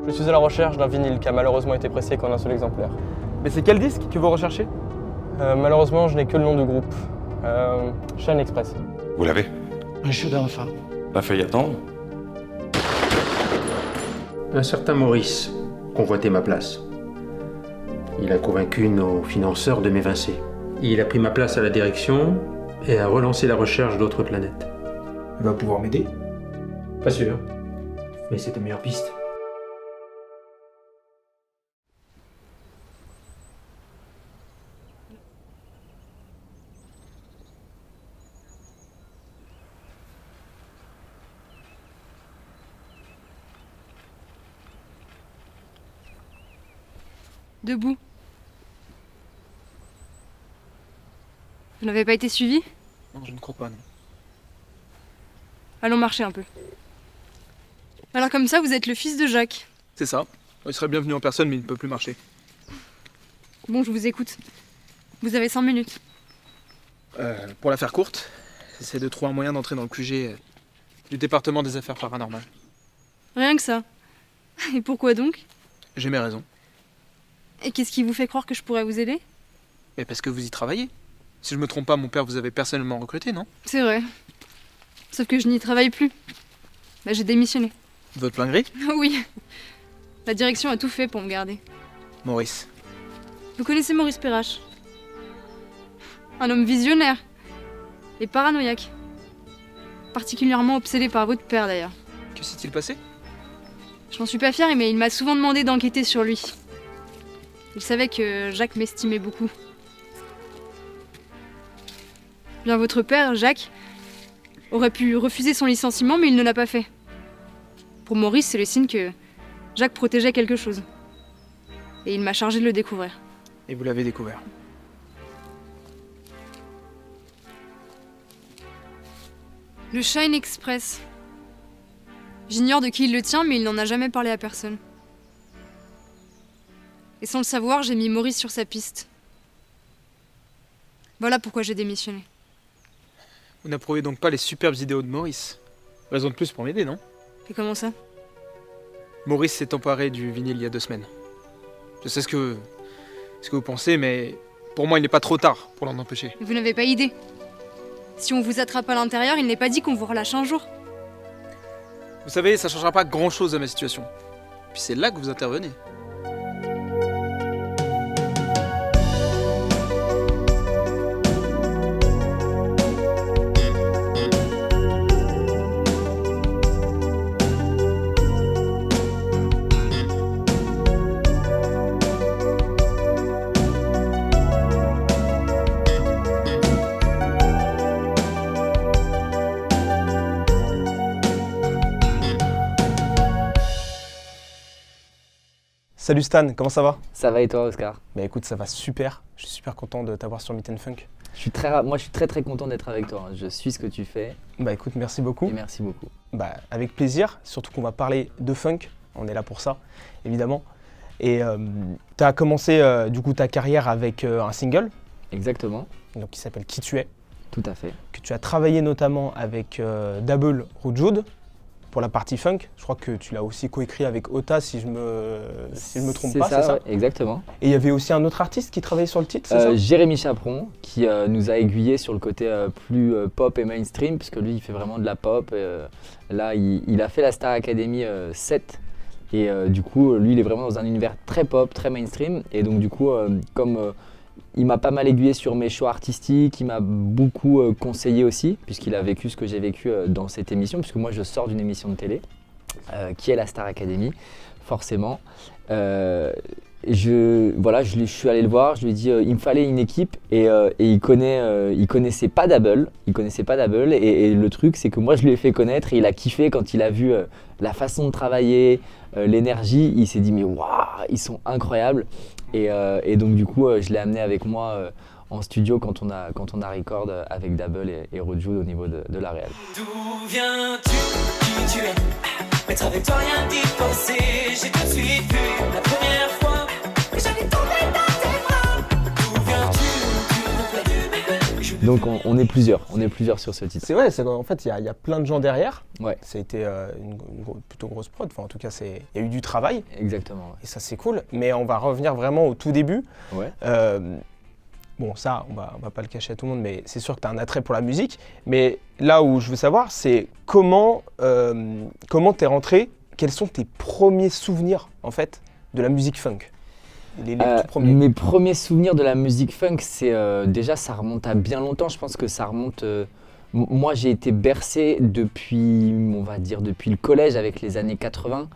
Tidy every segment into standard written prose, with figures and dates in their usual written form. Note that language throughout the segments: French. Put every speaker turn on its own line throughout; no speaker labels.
Je suis à la recherche d'un vinyle qui a malheureusement été pressé qu'en un seul exemplaire.
Mais c'est quel disque que vous recherchez?
Malheureusement, je n'ai que le nom du groupe. Shine Express.
Vous l'avez?
Un chaud d'enfant.
Pas fait y attendre?
Un certain Maurice convoitait ma place. Il a convaincu nos financeurs de m'évincer. Il a pris ma place à la direction et a relancé la recherche d'autres planètes.
Il va pouvoir m'aider?
Pas sûr, mais c'est ta meilleure piste.
Debout. Vous n'avez pas été suivi?
Non, je ne crois pas, non.
Allons marcher un peu. Alors comme ça, vous êtes le fils de Jacques.
C'est ça. Il serait bienvenu en personne, mais il ne peut plus marcher.
Bon, je vous écoute. Vous avez 5 minutes.
Pour la faire courte, j'essaie de trouver un moyen d'entrer dans le QG du département des affaires paranormales.
Rien que ça. Et pourquoi donc?
J'ai mes raisons.
Et qu'est-ce qui vous fait croire que je pourrais vous aider?
Mais parce que vous y travaillez. Si je me trompe pas, mon père vous avait personnellement recruté, non?
C'est vrai. Sauf que je n'y travaille plus. Bah, j'ai démissionné.
De votre plein gré?
Oui. La direction a tout fait pour me garder.
Maurice.
Vous connaissez Maurice Perrache? Un homme visionnaire. Et paranoïaque. Particulièrement obsédé par votre père d'ailleurs.
Que s'est-il passé?
Je n'en suis pas fière, mais il m'a souvent demandé d'enquêter sur lui. Il savait que Jacques m'estimait beaucoup. Bien, votre père, Jacques, aurait pu refuser son licenciement, mais il ne l'a pas fait. Pour Maurice, c'est le signe que Jacques protégeait quelque chose. Et il m'a chargé de le découvrir.
Et vous l'avez découvert.
Le Shine Express. J'ignore de qui il le tient, mais il n'en a jamais parlé à personne. Et sans le savoir, j'ai mis Maurice sur sa piste. Voilà pourquoi j'ai démissionné.
Vous n'approuvez donc pas les superbes idéaux de Maurice. Raison de plus pour m'aider, non?
Et comment ça?
Maurice s'est emparé du vinyle il y a 2 semaines. Je sais ce que vous pensez, mais pour moi, il n'est pas trop tard pour l'en empêcher.
Vous n'avez pas idée. Si on vous attrape à l'intérieur, il n'est pas dit qu'on vous relâche un jour.
Vous savez, ça changera pas grand-chose à ma situation. Puis c'est là que vous intervenez.
Salut Stan, comment ça va?
Ça va et toi, Oscar?
Bah écoute, ça va super. Je suis super content de t'avoir sur Meet & Funk.
Moi, je suis très content d'être avec toi. Je suis ce que tu fais.
Bah écoute, merci beaucoup.
Et merci beaucoup.
Bah avec plaisir, surtout qu'on va parler de funk. On est là pour ça, évidemment. Et tu as commencé du coup ta carrière avec un single.
Exactement.
Donc qui s'appelle Qui tu es.
Tout à fait.
Que tu as travaillé notamment avec Dabble Roujoud pour la partie funk. Je crois que tu l'as aussi coécrit avec Ota si je me trompe pas, c'est ça?
Ouais, exactement.
Et il y avait aussi un autre artiste qui travaillait sur le titre, c'est ça?
Jérémy Chaperon, qui nous a aiguillés sur le côté plus pop et mainstream, puisque lui il fait vraiment de la pop. Là il a fait la Star Academy 7. Et du coup, lui, il est vraiment dans un univers très pop, très mainstream. Et donc, du coup, comme il m'a pas mal aiguillé sur mes choix artistiques, il m'a beaucoup conseillé aussi, puisqu'il a vécu ce que j'ai vécu dans cette émission, puisque moi, je sors d'une émission de télé, qui est la Star Academy, forcément. Je suis allé le voir, je lui ai dit il me fallait une équipe et il connaissait pas Dabble, et le truc c'est que moi je lui ai fait connaître et il a kiffé quand il a vu la façon de travailler, l'énergie, il s'est dit mais waouh, ils sont incroyables et donc du coup je l'ai amené avec moi en studio quand on a record avec Dabble et Roujoud au niveau de la réal.
D'où viens-tu, qui tu es? Être avec toi rien d'y penser, j'ai tout de suite vu la première fois que j'allais tomber dans tes bras. D'où viens-tu,
Donc on est plusieurs sur ce titre.
C'est vrai, en fait, il y a plein de gens derrière.
Ouais.
Ça a été plutôt grosse prod. Enfin, en tout cas, il y a eu du travail.
Exactement. Ouais.
Et ça, c'est cool. Mais on va revenir vraiment au tout début.
Ouais.
Bon, ça, on va pas le cacher à tout le monde, mais c'est sûr que tu as un attrait pour la musique. Mais là où je veux savoir, c'est comment t'es rentré, quels sont tes premiers souvenirs, en fait, de la musique funk? Les tout premiers.
Mes premiers souvenirs de la musique funk, c'est déjà, ça remonte à bien longtemps. Je pense que ça remonte... moi, j'ai été bercé depuis, on va dire, depuis le collège avec les années 80.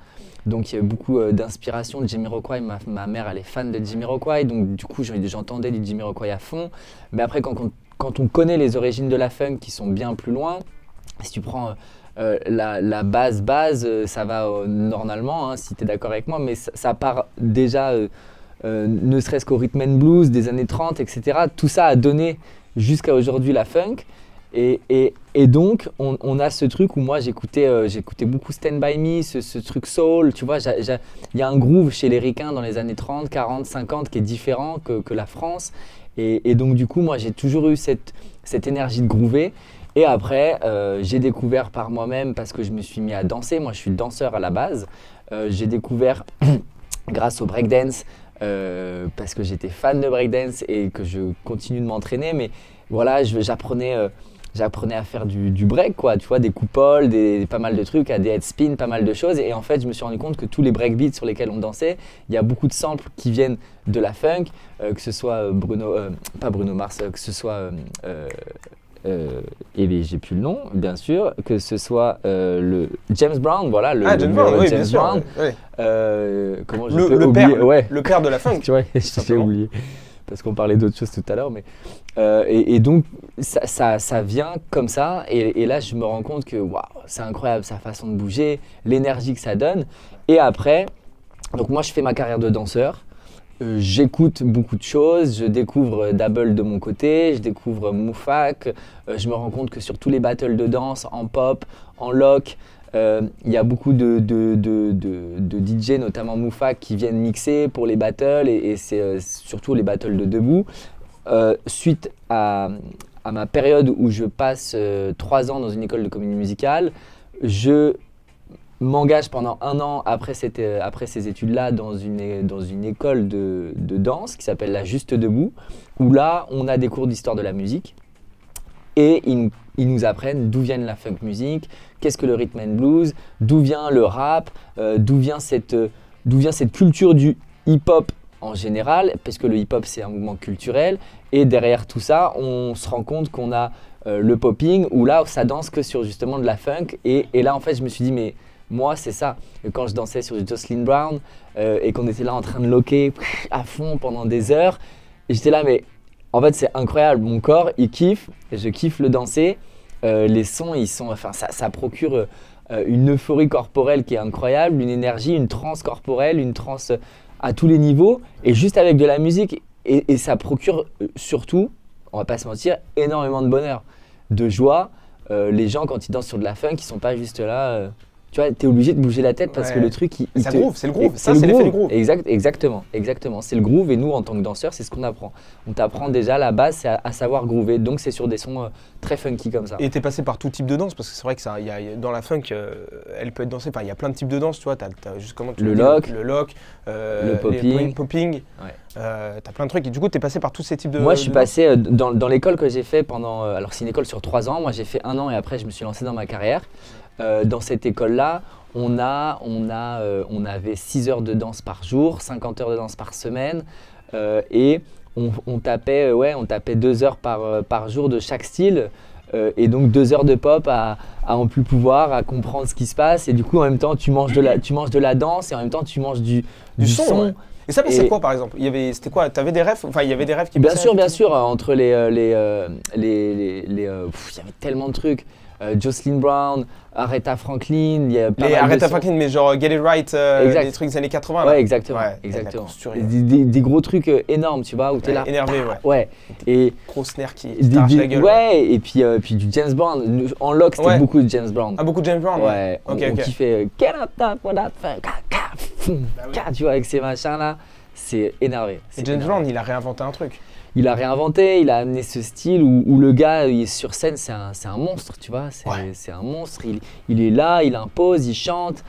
Donc il y a eu beaucoup d'inspiration de Jamiroquai. Ma mère, elle est fan de Jamiroquai, donc du coup j'entendais du Jamiroquai à fond. Mais après, quand on connaît les origines de la funk qui sont bien plus loin, si tu prends la base, ça va normalement, hein, si tu es d'accord avec moi, mais ça part déjà, ne serait-ce qu'au rhythm and blues des années 30, etc. Tout ça a donné jusqu'à aujourd'hui la funk. Et donc, on a ce truc où moi j'écoutais beaucoup Stand By Me, ce truc soul, tu vois, il y a un groove chez les Ricains dans les années 30, 40, 50 qui est différent que la France. Et donc du coup, moi j'ai toujours eu cette énergie de groover. Et après, j'ai découvert par moi-même parce que je me suis mis à danser. Moi je suis danseur à la base. J'ai découvert grâce au breakdance parce que j'étais fan de breakdance et que je continue de m'entraîner. Mais voilà, j'apprenais à faire du break, quoi, tu vois, des coupoles, pas mal de trucs, des head spins, pas mal de choses. Et en fait, je me suis rendu compte que tous les breakbeats sur lesquels on dansait, il y a beaucoup de samples qui viennent de la funk, que ce soit pas Bruno Mars, que ce soit, j'ai plus le nom, bien sûr, que ce soit le James Brown, voilà,
James Brown, oui, bien sûr.
Brown.
Ouais.
Comment je peux oublier, ouais.
Le père de la funk.
Tu vois, j'ai oublié. Parce qu'on parlait d'autres choses tout à l'heure, mais et donc ça vient comme ça, et là je me rends compte que waouh, c'est incroyable sa façon de bouger, l'énergie que ça donne. Et après, donc moi je fais ma carrière de danseur, j'écoute beaucoup de choses, je découvre Dabble de mon côté, je découvre Moufak, je me rends compte que sur tous les battles de danse, en pop, en lock, il y a beaucoup de DJ, notamment Moufak, qui viennent mixer pour les battles, et c'est surtout les battles de debout. Suite à ma période où je passe 3 ans dans une école de comédie musicale, je m'engage pendant 1 an après ces études-là dans une école de danse qui s'appelle la Juste Debout, où là on a des cours d'histoire de la musique. Et ils nous apprennent d'où vient la funk music, qu'est-ce que le rhythm and blues, d'où vient le rap, d'où vient cette culture du hip-hop en général, parce que le hip-hop c'est un mouvement culturel. Et derrière tout ça, on se rend compte qu'on a le popping, où là ça danse que sur justement de la funk. Et là en fait je me suis dit, mais moi c'est ça. Et quand je dansais sur Jocelyn Brown et qu'on était là en train de loquer à fond pendant des heures, et j'étais là, mais en fait, c'est incroyable, mon corps, il kiffe, je kiffe le danser, les sons, ça procure une euphorie corporelle qui est incroyable, une énergie, une transe corporelle, une transe à tous les niveaux, et juste avec de la musique, et ça procure surtout, on va pas se mentir, énormément de bonheur, de joie. Les gens, quand ils dansent sur de la funk, ils sont pas juste là... tu vois, t'es obligé de bouger la tête parce que le truc,
groove, c'est le groove. Ça, c'est l'effet du groove.
Exactement. C'est le groove, et nous, en tant que danseurs, c'est ce qu'on apprend. On t'apprend déjà la base, c'est à savoir groover. Donc, c'est sur des sons très funky comme ça.
Et t'es passé par tout type de danse, parce que c'est vrai que dans la funk, elle peut être dansée. Enfin, il y a plein de types de danse, tu vois. T'as juste
le lock,
le popping.
Ouais.
T'as plein de trucs. Et du coup, t'es passé par tous ces types de.
Moi, je suis passé dans l'école que j'ai fait pendant. Alors, c'est une école sur 3 ans. Moi, j'ai fait 1 an, et après, je me suis lancé dans ma carrière. Dans cette école-là, on avait 6 heures de danse par jour, 50 heures de danse par semaine, et on tapait 2 heures par jour de chaque style, et donc 2 heures de pop à en plus pouvoir, à comprendre ce qui se passe, et du coup en même temps tu manges de la danse, et en même temps tu manges du son. Ouais.
Et ça, c'est quoi par exemple? C'était quoi? T'avais des rêves? Enfin, il y avait des rêves qui.
Bien sûr, entre il y avait tellement de trucs. Jocelyn Brown, Aretha Franklin, il y a pas mal
Aretha Franklin, mais genre Get It Right, des trucs des années 80.
Ouais, exactement. Des gros trucs énormes, tu vois, où t'es là.
Énervé,
ouais. Et
gros snare qui t'arrache la gueule.
Ouais, et puis du James Brown. En lock, c'était beaucoup de James Brown.
Ah, beaucoup de James Brown?
Ouais. On kiffait Get Up Top for That Funk. Tu vois, avec ces machins là, c'est énervé.
Et James Brown, il a réinventé un truc.
il a réinventé, il a amené ce style où le gars il est sur scène, c'est un monstre, tu vois, c'est un monstre, il est là, il impose, il chante,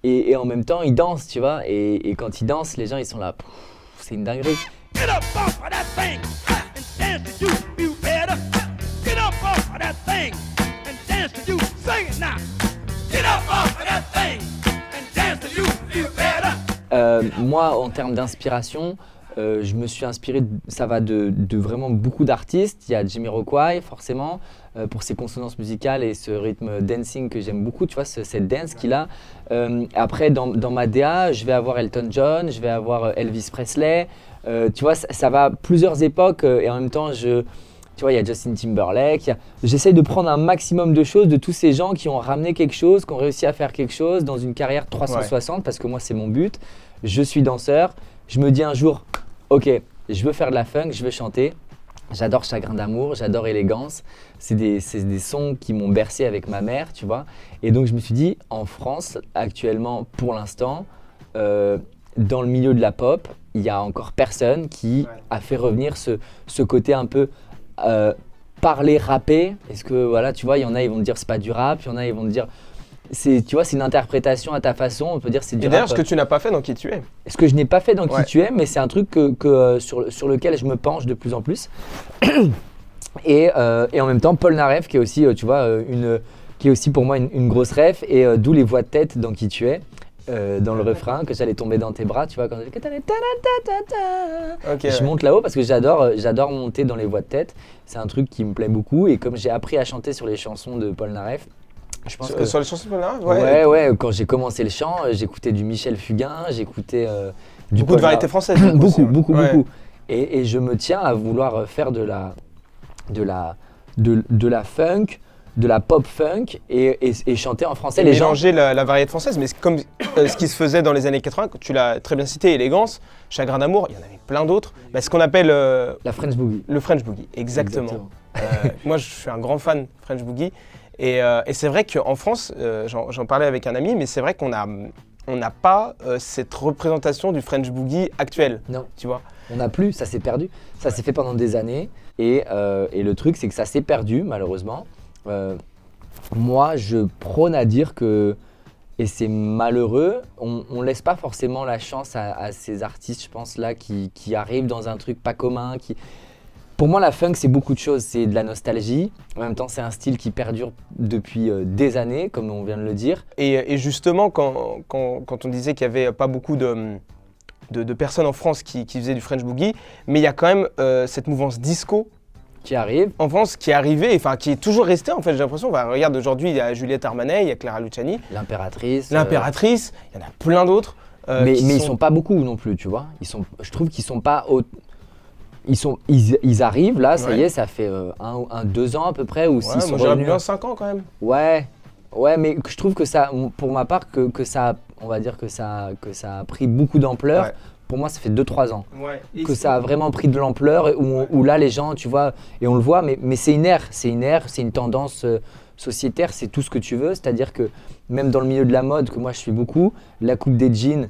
et en même temps il danse, tu vois, et quand il danse, les gens ils sont là, pff, c'est une dinguerie.
Get up off of that thing and dance to you, you better. Get up off of that thing and dance to you, sing it now. Get up off of that thing and dance to you, you better.
Moi, en termes d'inspiration, je me suis inspiré, ça va de vraiment beaucoup d'artistes. Il y a Jamiroquai, forcément, pour ses consonances musicales et ce rythme dancing que j'aime beaucoup, tu vois, cette dance qu'il a. Après, dans ma DA, je vais avoir Elton John, je vais avoir Elvis Presley. Tu vois, ça va à plusieurs époques et en même temps, tu vois, il y a Justin Timberlake. J'essaye de prendre un maximum de choses de tous ces gens qui ont ramené quelque chose, qui ont réussi à faire quelque chose dans une carrière 360, parce que moi, c'est mon but. Je suis danseur. Je me dis un jour, ok, je veux faire de la funk, je veux chanter. J'adore Chagrin d'amour, j'adore Élégance. C'est des sons qui m'ont bercé avec ma mère, tu vois. Et donc, je me suis dit, en France, actuellement, pour l'instant, dans le milieu de la pop, il y a encore personne qui a fait revenir ce côté un peu parler, rapper. Est-ce que, voilà, tu vois, il y en a, ils vont te dire c'est pas du rap, il y en a, ils vont te dire, tu vois, c'est une interprétation à ta façon, on peut dire c'est du rap.
Et d'ailleurs, ce que tu n'as pas fait dans Qui tu es.
Ce que je n'ai pas fait dans Qui tu es, mais c'est un truc sur lequel je me penche de plus en plus. Et en même temps, Paul Naref, qui est aussi, tu vois, qui est aussi pour moi une grosse ref, et d'où les voix de tête dans Qui tu es. Dans le refrain, que j'allais tomber dans tes bras, tu vois, quand je monte là-haut parce que j'adore monter dans les voix de tête. C'est un truc qui me plaît beaucoup, et comme j'ai appris à chanter sur les chansons de Paul Naref, je pense que
sur les chansons de Paul Naref,
ouais, quand j'ai commencé le chant, j'écoutais du Michel Fugain, j'écoutais du
beaucoup de variétés françaises.
beaucoup. Et je me tiens à vouloir faire de la funk, de la pop funk et chanter en français.
Les mélanger la variété française, mais c'est comme ce qui se faisait dans les années 80, tu l'as très bien cité, Élégance, Chagrin d'amour, il y en avait plein d'autres. Ce qu'on appelle
la French Boogie.
Le French Boogie, exactement. Moi, je suis un grand fan de French Boogie, et c'est vrai qu'en France, j'en parlais avec un ami, mais c'est vrai qu'on n'a pas cette représentation du French Boogie actuel.
Non.
Tu vois.
On n'a plus, ça s'est perdu. Ça s'est fait pendant des années, et le truc, c'est que ça s'est perdu, malheureusement. Moi, je prône à dire que, et c'est malheureux, on laisse pas forcément la chance à ces artistes, je pense, là, qui arrivent dans un truc pas commun. Pour moi, la funk, c'est beaucoup de choses. C'est de la nostalgie. En même temps, c'est un style qui perdure depuis des années, comme on vient de le dire.
Et justement, quand on disait qu'il n'y avait pas beaucoup de personnes en France qui faisaient du French Boogie, mais il y a quand même cette mouvance disco
qui arrive
en France, qui est arrivée, enfin qui est toujours restée en fait, j'ai l'impression. Regarde, aujourd'hui il y a Juliette Armanet, il y a Clara Luciani,
L'impératrice,
il y en a plein d'autres.
Mais ils sont pas beaucoup non plus, tu vois. Je trouve qu'ils sont pas ils arrivent là, ça y est, ça fait 2 ans à peu près, ou s'ils sont
revenus. Bien 5 ans quand même.
Ouais, mais je trouve que ça, pour ma part, que ça, on va dire que ça a pris beaucoup d'ampleur. Ouais. Pour moi, ça fait 2-3 ans que ça a vraiment pris de l'ampleur, où là, les gens, tu vois, et on le voit, mais c'est une ère, c'est une tendance sociétaire, c'est tout ce que tu veux. C'est-à-dire que même dans le milieu de la mode, que moi je suis beaucoup, la coupe des jeans,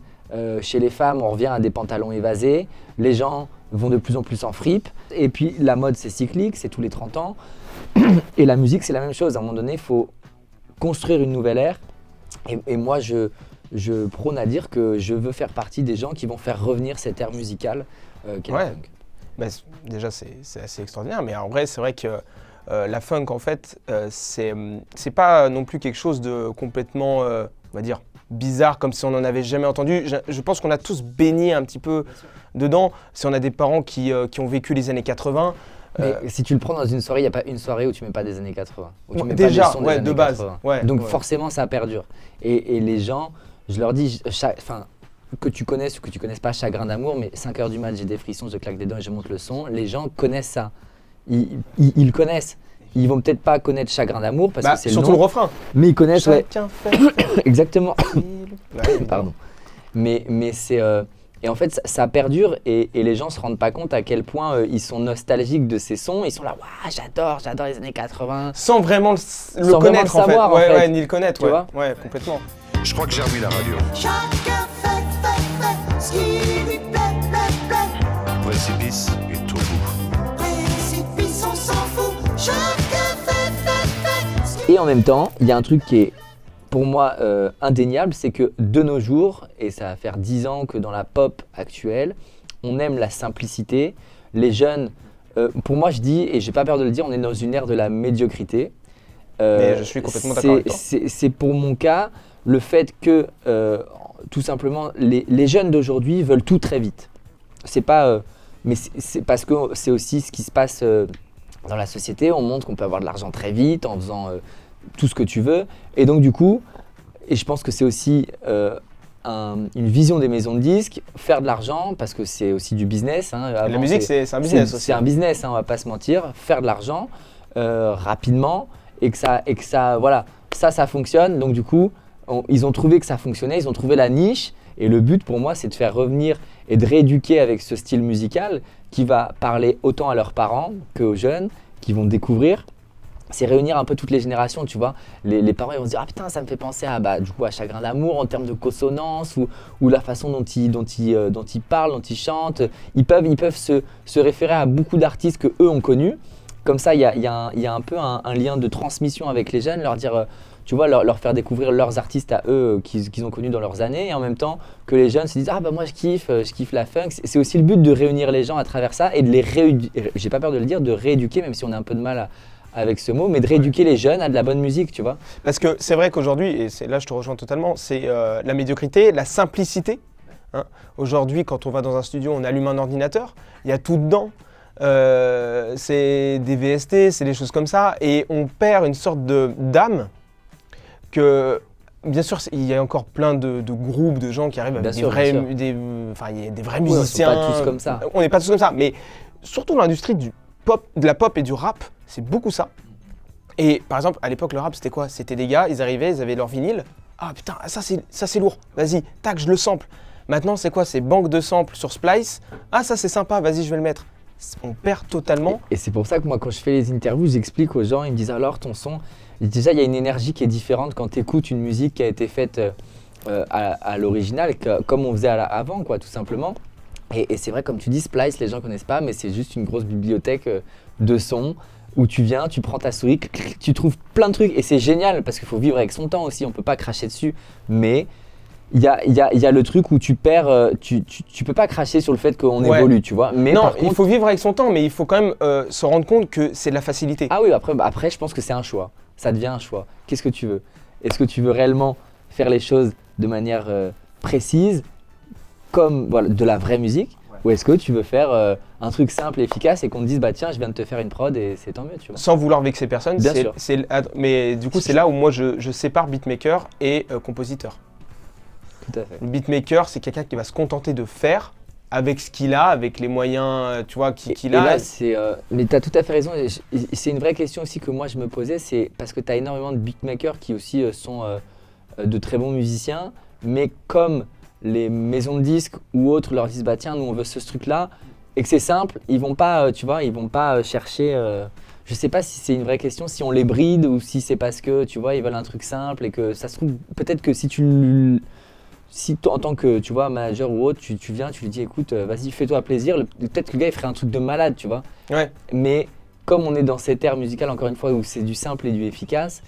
chez les femmes, on revient à des pantalons évasés, les gens vont de plus en plus en fripe, et puis la mode, c'est cyclique, c'est tous les 30 ans, et la musique, c'est la même chose. À un moment donné, il faut construire une nouvelle ère, et moi, je prône à dire que je veux faire partie des gens qui vont faire revenir cette ère musicale qu'est la funk.
Déjà, c'est assez extraordinaire, mais en vrai, c'est vrai que la funk, en fait, c'est pas non plus quelque chose de complètement, on va dire, bizarre, comme si on n'en avait jamais entendu. Je pense qu'on a tous baigné un petit peu dedans. Si on a des parents qui ont vécu les années 80,
mais si tu le prends dans une soirée, il n'y a pas une soirée où tu mets pas des années 80. Où tu mets
déjà,
pas des sons des années
de base.
80. Donc forcément, ça perdure. Et les gens, je leur dis, que tu connaisses ou que tu connaisses pas Chagrin d'amour, mais 5h du mat, j'ai des frissons, je claque des dents et je monte le son. Les gens connaissent ça. Ils connaissent. Ils vont peut-être pas connaître Chagrin d'amour parce que c'est
surtout le refrain.
Mais ils connaissent,
Chacun fait
exactement. Pardon. Mais c'est et en fait ça perdure, et les gens se rendent pas compte à quel point ils sont nostalgiques de ces sons. Ils sont là, waouh, j'adore les années 80.
Sans vraiment le
Sans
connaître
vraiment le savoir,
en fait.
en fait.
Ni le connaître,
tu vois.
Ouais, complètement.
Je crois que j'ai remis la radio.
Chacun fait ce qui lui plaît.
Précipice, il tourne.
Et en même temps, il y a un truc qui est pour moi indéniable, c'est que de nos jours, et ça va faire 10 ans que dans la pop actuelle, on aime la simplicité. Les jeunes, pour moi je dis, et j'ai pas peur de le dire, on est dans une ère de la médiocrité.
Mais je suis complètement d'accord avec toi.
C'est pour mon cas le fait que tout simplement les jeunes d'aujourd'hui veulent tout très vite. C'est pas, mais c'est parce que c'est aussi ce qui se passe dans la société. On montre qu'on peut avoir de l'argent très vite en faisant tout ce que tu veux. Et donc du coup, et je pense que c'est aussi une vision des maisons de disques, faire de l'argent parce que c'est aussi du business. Hein.
La musique, c'est un business aussi.
C'est un business, hein, on va pas se mentir. Faire de l'argent rapidement et que ça, voilà, ça fonctionne. Donc du coup, ils ont trouvé que ça fonctionnait, ils ont trouvé la niche. Et le but pour moi, c'est de faire revenir et de rééduquer avec ce style musical qui va parler autant à leurs parents qu'aux jeunes qui vont découvrir. C'est réunir un peu toutes les générations, tu vois. Les parents ils vont se dire « Ah putain, ça me fait penser à, du coup, à Chagrin d'amour en termes de consonance ou la façon dont ils parlent, dont ils chantent. » Ils peuvent se référer à beaucoup d'artistes qu'eux ont connus. Comme ça, il y a un peu un lien de transmission avec les jeunes, leur dire, tu vois, leur faire découvrir leurs artistes à eux qu'ils ont connus dans leurs années. Et en même temps, que les jeunes se disent « Ah bah moi je kiffe la funk. » C'est aussi le but de réunir les gens à travers ça et de les rééduquer, j'ai pas peur de le dire, de rééduquer, même si on a un peu de mal avec ce mot, mais de rééduquer les jeunes à de la bonne musique, tu vois. Parce
que c'est vrai qu'aujourd'hui, et là je te rejoins totalement, c'est la médiocrité, la simplicité. Hein. Aujourd'hui, quand on va dans un studio, on allume un ordinateur, il y a tout dedans. C'est des VST, c'est des choses comme ça, et on perd une sorte d'âme que, bien sûr, il y a encore plein de groupes, de gens qui arrivent avec il y a des vrais musiciens.
On n'est pas tous comme ça.
On n'est pas tous comme ça, mais surtout dans l'industrie de la pop et du rap, c'est beaucoup ça. Et par exemple, à l'époque, le rap, c'était quoi? C'était des gars, ils arrivaient, ils avaient leur vinyle. Ah putain, ça c'est lourd, vas-y, tac, je le sample. Maintenant, c'est quoi? C'est banque de samples sur Splice. Ah, ça c'est sympa, vas-y, je vais le mettre. On perd totalement.
Et c'est pour ça que moi, quand je fais les interviews, j'explique aux gens, ils me disent alors ton son. Déjà, il y a une énergie qui est différente quand tu écoutes une musique qui a été faite à l'original, comme on faisait avant, quoi, tout simplement. Et c'est vrai, comme tu dis, Splice, les gens ne connaissent pas, mais c'est juste une grosse bibliothèque de sons où tu viens, tu prends ta souris, tu trouves plein de trucs. Et c'est génial parce qu'il faut vivre avec son temps aussi, on ne peut pas cracher dessus. Mais il y a le truc où tu perds, tu peux pas cracher sur le fait qu'on évolue, tu vois. Mais
non,
par contre,
il faut vivre avec son temps, mais il faut quand même se rendre compte que c'est de la facilité.
Ah oui, après, je pense que c'est un choix. Ça devient un choix. Qu'est-ce que tu veux? Est-ce que tu veux réellement faire les choses de manière précise, comme voilà, de la vraie musique? Ou est-ce que tu veux faire un truc simple et efficace et qu'on te dise bah tiens, je viens de te faire une prod et c'est tant mieux, tu vois.
Sans vouloir vexer personne,
bien sûr.
Mais du coup, c'est là où moi je sépare beatmaker et compositeur.
Tout à fait.
Le beatmaker, c'est quelqu'un qui va se contenter de faire avec ce qu'il a, avec les moyens, tu vois, qu'il a.
Et là, mais tu as tout à fait raison. Et c'est une vraie question aussi que moi je me posais, c'est parce que tu as énormément de beatmakers qui aussi sont de très bons musiciens, mais comme les maisons de disques ou autres leur disent bah tiens, nous on veut ce truc-là, et que c'est simple, ils vont pas, tu vois, ils vont pas chercher. Je sais pas si c'est une vraie question, si on les bride ou si c'est parce que tu vois ils veulent un truc simple et que ça se trouve peut-être que si en tant que tu vois manager ou autre, tu viens, tu lui dis écoute, vas-y fais-toi plaisir. Peut-être que le gars il ferait un truc de malade, tu vois.
Ouais.
Mais comme on est dans cette ère musicale encore une fois où c'est du simple et du efficace.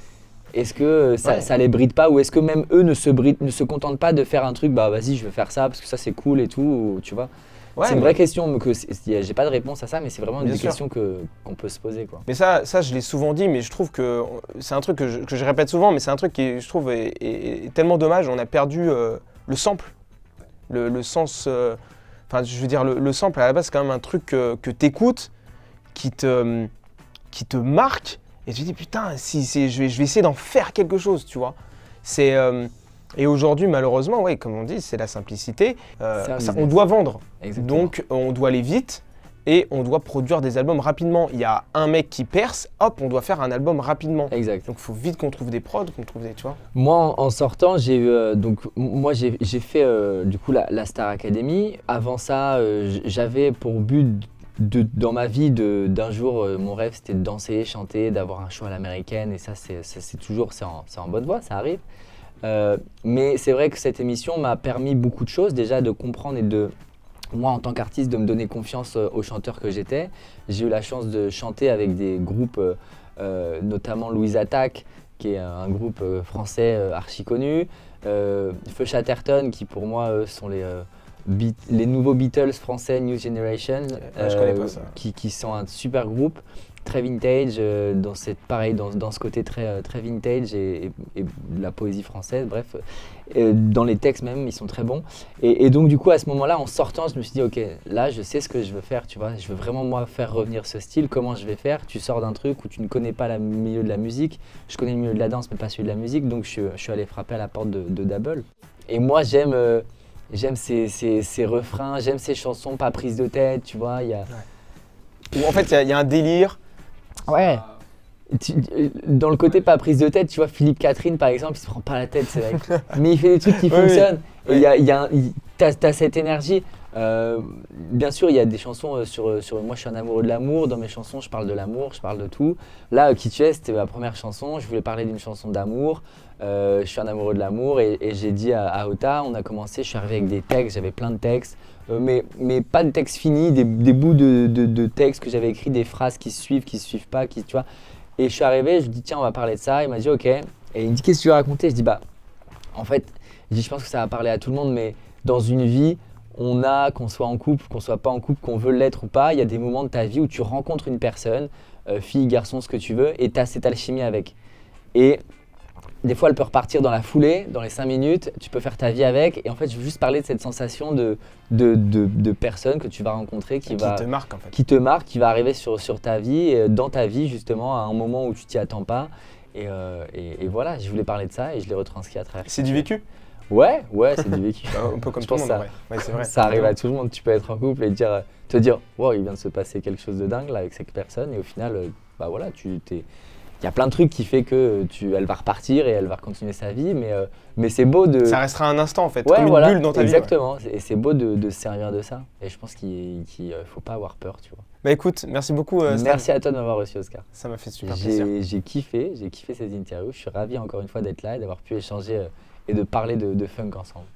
Est-ce que ça les bride pas ou est-ce que même eux ne se contentent pas de faire un truc, bah vas-y je vais faire ça parce que ça c'est cool et tout, ou, tu vois. Ouais, c'est une vraie question, j'ai pas de réponse à ça, mais c'est vraiment une question qu'on peut se poser, quoi.
Mais ça je l'ai souvent dit, mais je trouve que c'est un truc que je répète souvent, mais c'est un truc qui je trouve est tellement dommage. On a perdu le sample, le sens, enfin je veux dire le sample à la base c'est quand même un truc que t'écoutes, qui te marque. Et tu te dis putain, je vais essayer d'en faire quelque chose, tu vois. Et aujourd'hui, malheureusement, ouais, comme on dit, c'est la simplicité. On doit vendre. Exactement. Donc on doit aller vite et on doit produire des albums rapidement. Il y a un mec qui perce, hop, on doit faire un album rapidement.
Exact.
Donc il faut vite qu'on trouve des prods, tu vois.
Moi, en sortant, j'ai fait du coup la Star Academy. Avant ça, j'avais pour but dans ma vie, d'un jour, mon rêve c'était de danser, chanter, d'avoir un show à l'américaine, et ça c'est toujours en bonne voie, ça arrive. Mais c'est vrai que cette émission m'a permis beaucoup de choses, déjà de comprendre et moi en tant qu'artiste de me donner confiance au chanteur que j'étais. J'ai eu la chance de chanter avec des groupes, notamment Louise Attaque, qui est un groupe français archi connu. Feu Chatterton, qui pour moi sont les nouveaux Beatles français New Generation,
je connais pas ça.
qui sont un super groupe, très vintage, dans ce côté très vintage et la poésie française, bref, dans les textes même, ils sont très bons. Et donc du coup, à ce moment-là, en sortant, je me suis dit, ok, là, je sais ce que je veux faire, tu vois, je veux vraiment moi faire revenir ce style, comment je vais faire. Tu sors d'un truc où tu ne connais pas le milieu de la musique, je connais le milieu de la danse, mais pas celui de la musique, donc je suis allé frapper à la porte de Dabble. Et moi, j'aime ces refrains, j'aime ces chansons pas prises de tête, tu vois, il y a...
Où, en fait, il y a un délire.
Ouais. Dans le côté pas prise de tête, tu vois, Philippe Catherine par exemple, il se prend pas la tête, c'est vrai. Mais il fait des trucs qui fonctionnent.
Oui.
Et t'as cette énergie. Bien sûr, il y a des chansons sur moi, je suis un amoureux de l'amour. Dans mes chansons, je parle de l'amour, je parle de tout. Là, Qui tu es, c'était ma première chanson. Je voulais parler d'une chanson d'amour. Je suis un amoureux de l'amour et j'ai dit à Ota, on a commencé, je suis arrivé avec des textes, j'avais plein de textes. Mais pas de textes finis, des bouts de textes que j'avais écrits, des phrases qui se suivent pas, tu vois. Et je suis arrivé, je lui dis tiens, on va parler de ça. Il m'a dit ok. Et il me dit qu'est-ce que tu veux raconter? Je dis bah, en fait, je pense que ça va parler à tout le monde, mais dans une vie, qu'on soit en couple, qu'on soit pas en couple, qu'on veut l'être ou pas, il y a des moments de ta vie où tu rencontres une personne, fille, garçon, ce que tu veux, et tu as cette alchimie avec. Et des fois, elle peut repartir dans la foulée, dans les 5 minutes, tu peux faire ta vie avec. Et en fait, je veux juste parler de cette sensation de personne que tu vas rencontrer qui
te marque en fait.
Qui te marque, qui va arriver sur ta vie, dans ta vie justement, à un moment où tu t'y attends pas. Et voilà, je voulais parler de ça et je l'ai retranscrit à travers.
C'est du vécu?
Ouais, c'est du vécu.
Un peu comme tout le monde en vrai. Ouais, c'est vrai.
Ça arrive à tout le monde. Tu peux être en couple et te dire, wow, il vient de se passer quelque chose de dingue là avec cette personne. Et au final, bah voilà, il y a plein de trucs qui fait que elle va repartir et elle va continuer sa vie, mais c'est beau de...
Ça restera un instant en fait,
ouais,
comme
voilà,
une bulle dans ta
exactement.
vie. Ouais.
Et c'est beau de se servir de ça. Et je pense qu'il faut pas avoir peur, tu vois.
Bah écoute, merci beaucoup Stan.
Merci à toi de m'avoir reçu, Oscar.
Ça m'a fait super plaisir.
J'ai kiffé cette interview. Je suis ravi encore une fois d'être là et d'avoir pu échanger et de parler de funk ensemble.